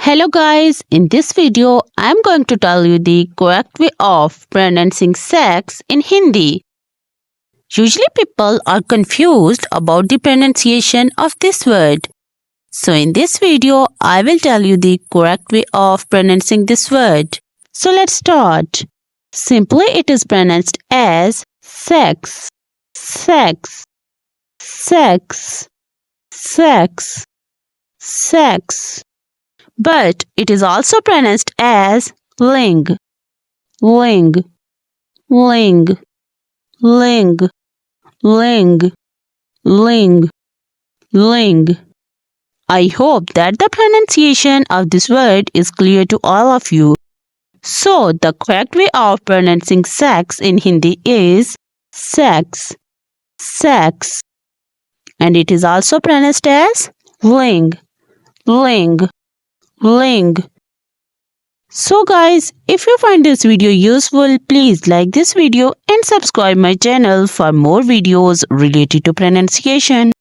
Hello guys, in this video I'm going to tell you the correct way of pronouncing sex in Hindi. Usually people are confused about the pronunciation of this word. So in this video I will tell you the correct way of pronouncing this word. So let's start. Simply it is pronounced as sex, sex, sex, sex, sex. But it is also pronounced as ling, ling, ling, ling, ling, ling, ling. I hope that the pronunciation of this word is clear to all of you. So, the correct way of pronouncing sex in Hindi is sex, sex. And it is also pronounced as ling, ling, ling. So guys, if you find this video useful, please like this video and subscribe my channel for more videos related to pronunciation.